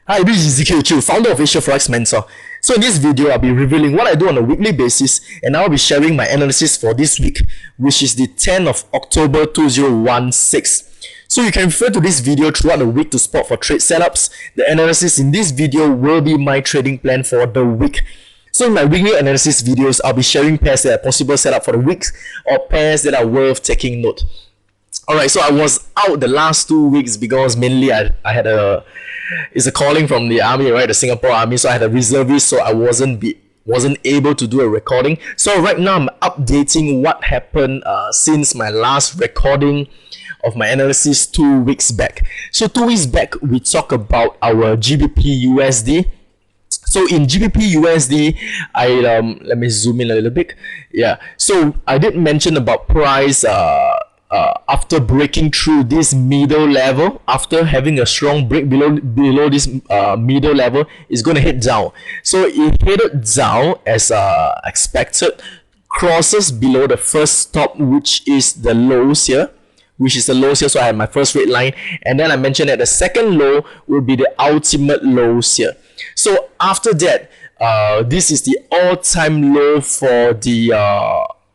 Hi, this is Xauusd, founder of Forex Mentor. So in this video, I'll be revealing what I do on a weekly basis, and I'll be sharing my analysis for this week, which is the 10th of October 2016. So you can refer to this video throughout the week to spot for trade setups. The analysis in this video will be my trading plan for the week. So in my weekly analysis videos, I'll be sharing pairs that are possible setup for the week or pairs that are worth taking note. Alright, so I was out the last 2 weeks because mainly I had it's a calling from the army, right, the Singapore Army, so I had a reservist, so I wasn't able to do a recording. So right now I'm updating what happened since my last recording of my analysis 2 weeks back. So 2 weeks back we talked about our GBPUSD. So in GBPUSD, let me zoom in a little bit. Yeah, so I did mention about price after breaking through this middle level, after having a strong break below this middle level, is going to head down. So it headed down as expected, crosses below the first stop, which is the lows here. So I have my first red line, and then I mentioned that the second low will be the ultimate lows here. So after that, this is the all-time low for the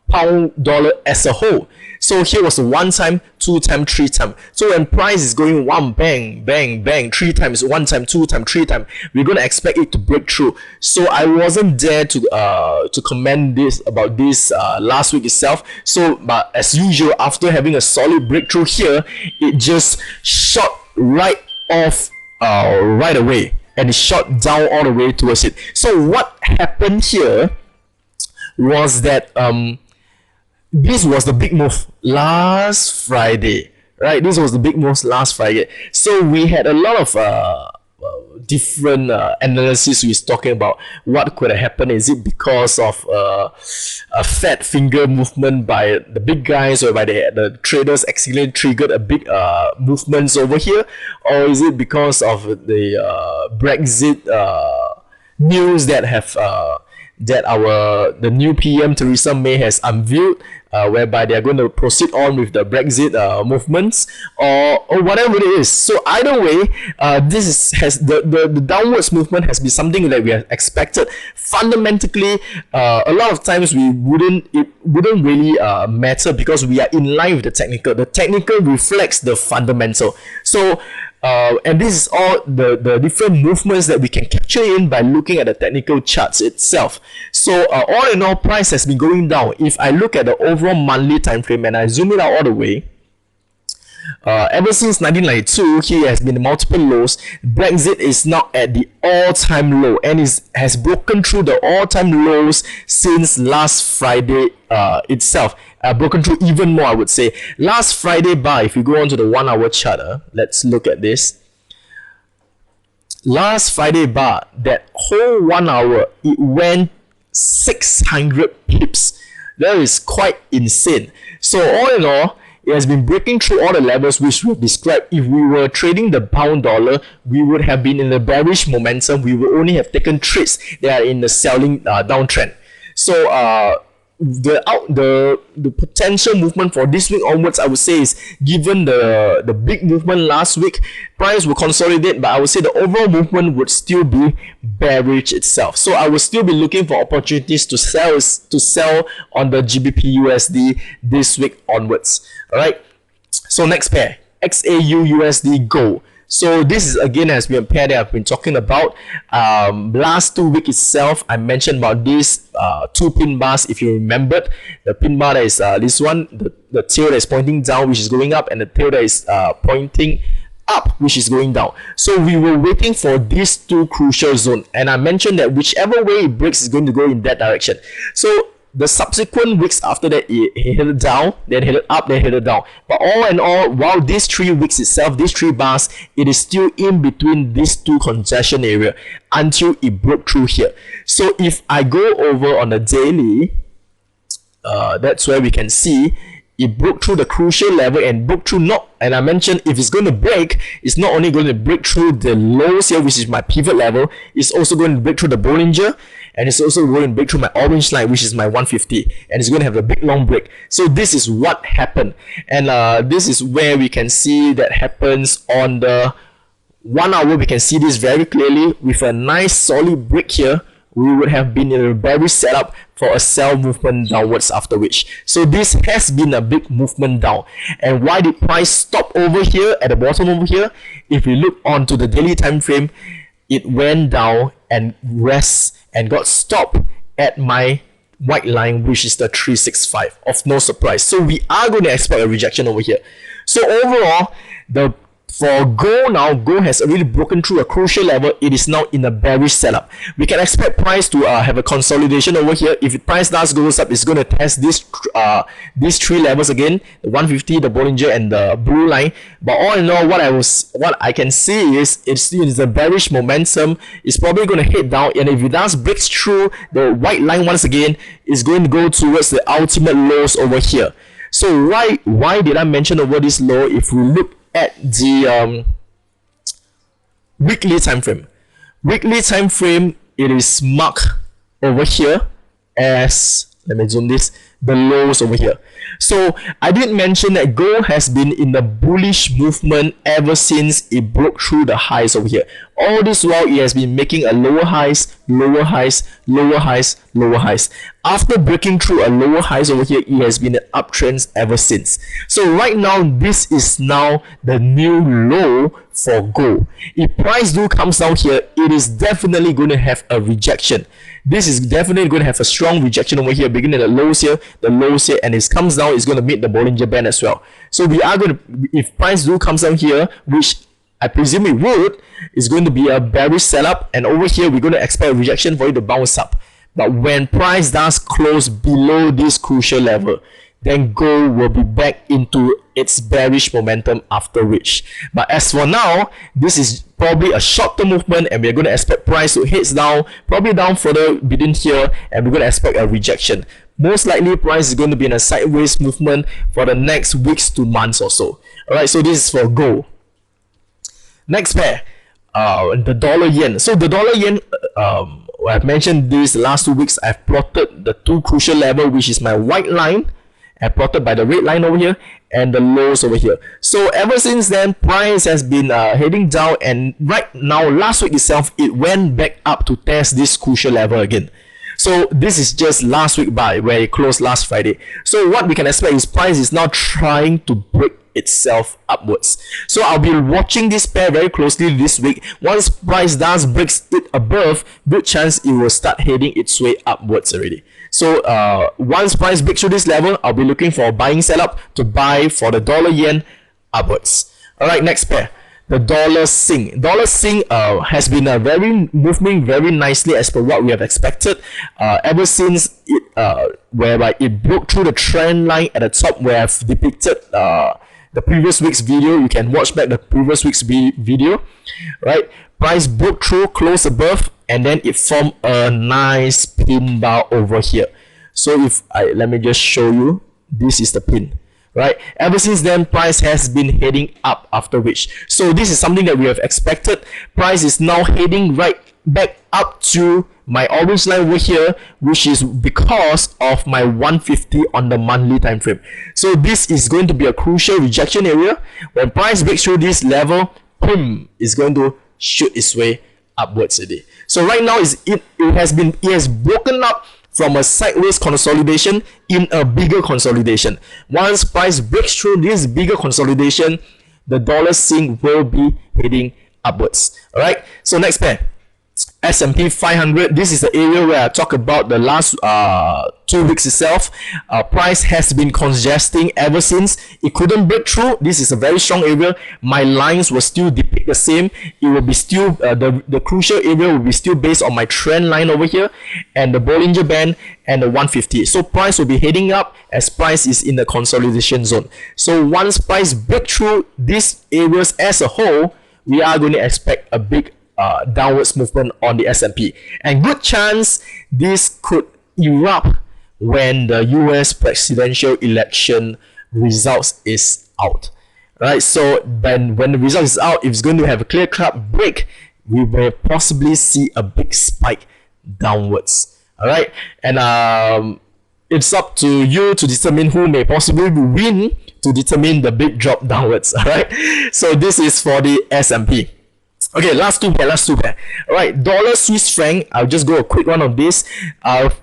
pound dollar as a whole. So here was 1 time, 2 time, 3 time. So when price is going one bang, bang, bang, 3 times, 1 time, 2 time, 3 time, we're gonna expect it to break through. So I wasn't there to comment about this last week itself. So, but as usual, after having a solid breakthrough here, it just shot right off right away, and it shot down all the way towards it. So what happened here was that this was the big move last Friday, right? This was the big move last Friday. So we had a lot of different analysis. We was talking about what could have happened. Is it because of a fat finger movement by the big guys, or by the traders accidentally triggered a big movements over here, or is it because of the Brexit news that have the new PM Theresa May has unveiled, whereby they are going to proceed on with the Brexit movements, or whatever it is. So either way, the downwards movement has been something that we have expected. Fundamentally, a lot of times it wouldn't really matter, because we are in line with the technical. The technical reflects the fundamental. So and this is all the different movements that we can capture in by looking at the technical charts itself. So all in all, price has been going down. If I look at the overall monthly time frame and I zoom it out all the way, ever since 1992, here has been multiple lows. Brexit is now at the all-time low, and has broken through the all-time lows since last Friday itself. Broken through even more, I would say. Last Friday bar, if you go on to the 1 hour chart, let's look at this. Last Friday bar, that whole 1 hour, it went 600 pips. That is quite insane. So all in all, it has been breaking through all the levels which we described. If we were trading the pound dollar, we would have been in the bearish momentum. We would only have taken trades that are in the selling downtrend. So the potential movement for this week onwards, I would say, is given the big movement last week, price will consolidate, but I would say the overall movement would still be bearish itself. So I will still be looking for opportunities to sell on the GBPUSD this week onwards. All right. So next pair, XAUUSD Gold. So this is again has been a pair that I've been talking about. Last 2 weeks itself, I mentioned about these 2 pin bars. If you remembered, the pin bar that is this one, the tail that is pointing down, which is going up, and the tail that is pointing up, which is going down. So we were waiting for these 2 crucial zones, and I mentioned that whichever way it breaks is going to go in that direction. So the subsequent weeks after that, it headed down, then headed up, then headed down. But all in all, while these 3 weeks itself, these 3 bars, it is still in between these 2 congestion area until it broke through here. So if I go over on the daily, that's where we can see it broke through the crucial level and broke through and I mentioned if it's going to break, it's not only going to break through the lows here, which is my pivot level, it's also going to break through the Bollinger, and it's also going to break through my orange line, which is my 150, and it's going to have a big long break. So this is what happened, and this is where we can see that happens on the 1 hour, we can see this very clearly. With a nice solid break here, we would have been in a bearish setup for a sell movement downwards after which. So this has been a big movement down. And why did price stop over here at the bottom over here? If we look onto the daily time frame, it went down and rest and got stopped at my white line, which is the 365, of no surprise. So we are going to expect a rejection over here. So overall, for gold now, gold has already broken through a crucial level. It is now in a bearish setup. We can expect price to have a consolidation over here. If the price does goes up, it's going to test these three levels again: the 150, the Bollinger, and the blue line. But all in all, what I can see is it's a bearish momentum. It's probably going to head down, and if it does breaks through the white line once again, it's going to go towards the ultimate lows over here. So why did I mention over this low? If we look at the weekly time frame, it is marked over here as, let me zoom this, the lows over here. So I did mention that gold has been in the bullish movement ever since it broke through the highs over here. All this while, it has been making a lower highs, lower highs, lower highs, lower highs. After breaking through a lower highs over here, it has been an uptrend ever since. So right now, this is now the new low for gold. If price do comes down here, it is definitely going to have a rejection. This is definitely going to have a strong rejection over here, beginning at the lows here, and it comes down, it's going to meet the Bollinger Band as well. So we are going to, if price do comes down here, which I presume it would, it's going to be a bearish setup, and over here we're going to expect a rejection for it to bounce up. But when price does close below this crucial level, then gold will be back into its bearish momentum after which. But as for now, this is probably a short-term movement, and we're going to expect price to head down, probably down further between here, and we're going to expect a rejection. Most likely price is going to be in a sideways movement for the next weeks to months or so. Alright, so this is for gold. Next pair, the dollar yen. So the dollar yen, I've mentioned this the last 2 weeks. I've plotted the two crucial level, which is my white line, and plotted by the red line over here, and the lows over here. So ever since then, price has been heading down, and right now, last week itself, it went back up to test this crucial level again. So this is just last week buy, where it closed last Friday. So what we can expect is price is now trying to break itself upwards. So I'll be watching this pair very closely this week. Once price does breaks it above, good chance it will start heading its way upwards already. So once price breaks through this level, I'll be looking for a buying setup to buy for the dollar yen upwards. Alright, next pair, the dollar sing. Dollar sing has been moving very nicely as per what we have expected ever since it whereby it broke through the trend line at the top, where I've depicted the previous week's video. You can watch back the previous week's video, right? Price broke through, close above, and then it formed a nice pin bar over here. So if let me just show you, this is the pin, right? Ever since then, price has been heading up after which. So this is something that we have expected. Price is now heading right back up to my orange line over here, which is because of my 150 on the monthly time frame. So this is going to be a crucial rejection area. When price breaks through this level, boom, is going to shoot its way upwards today. So right now it has broken up from a sideways consolidation in a bigger consolidation. Once price breaks through this bigger consolidation, the dollar sing will be heading upwards. All right, so next pair, S&P500. This is the area where I talk about the last 2 weeks itself. Price has been congesting ever since it couldn't break through. This is a very strong area. My lines will still depict the same. It will be still the crucial area will be still based on my trend line over here, and the Bollinger Band and the 150. So price will be heading up as price is in the consolidation zone. So once price break through these areas as a whole, we are going to expect a big downwards movement on the S&P, and good chance this could erupt when the US presidential election results is out. Right, so then when the result is out, if it's going to have a clear-cut break, we may possibly see a big spike downwards. All right, and it's up to you to determine who may possibly win to determine the big drop downwards. All right, so this is for the S&P. Okay, last two pair. All right, dollar Swiss franc. I'll just go a quick one of this.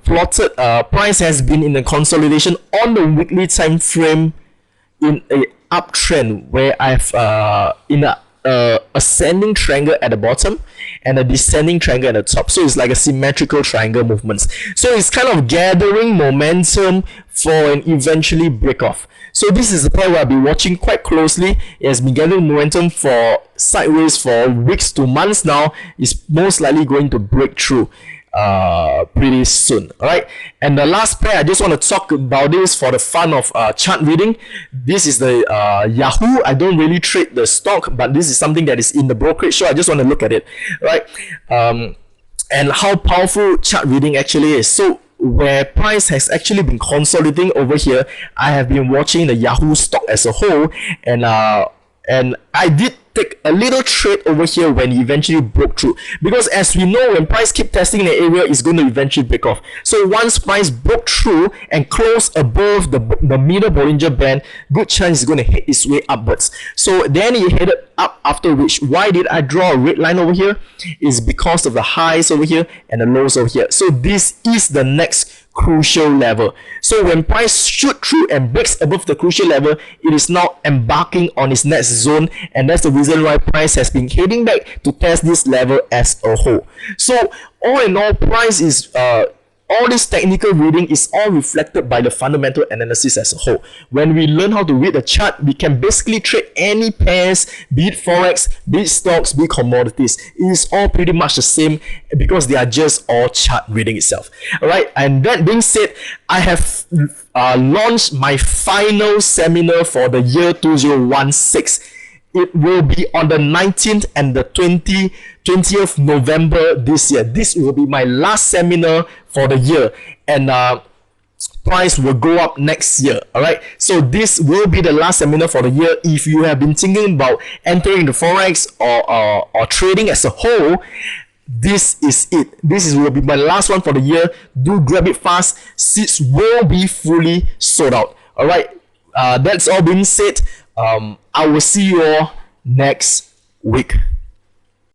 Plotted price has been in the consolidation on the weekly time frame in a uptrend where I've in a ascending triangle at the bottom and a descending triangle at the top. So it's like a symmetrical triangle movements. So it's kind of gathering momentum for an eventually break off. So this is the point where I'll be watching quite closely. It has been gathering momentum for sideways for weeks to months now. It's most likely going to break through pretty soon. All right, and the last pair I just want to talk about this for the fun of chart reading. This is the Yahoo. I don't really trade the stock, but this is something that is in the brokerage, so I just want to look at it, right? And how powerful chart reading actually is. So where price has actually been consolidating over here, I have been watching the Yahoo stock as a whole, and I did take a little trade over here when it eventually broke through, because as we know, when price keep testing the area, it's going to eventually break off. So once price broke through and closed above the middle Bollinger Band, good chance it's going to hit its way upwards. So then it headed up, after which, why did I draw a red line over here? Is because of the highs over here and the lows over here. So this is the next crucial level. So when price shoot through and breaks above the crucial level, it is now embarking on its next zone, and that's the reason why price has been heading back to test this level as a whole. So all in all, price is all this technical reading is all reflected by the fundamental analysis as a whole. When we learn how to read the chart, we can basically trade any pairs, be it forex, be it stocks, be it commodities. It is all pretty much the same because they are just all chart reading itself. Alright, and that being said, I have launched my final seminar for the year 2016. It will be on the 19th and the 20th November this year. This will be my last seminar for the year, and price will go up next year. All right, so this will be the last seminar for the year. If you have been thinking about entering the forex or trading as a whole, this is it. Will be my last one for the year. Do grab it fast. Seats will be fully sold out. All right, that's all being said. I will see you all next week.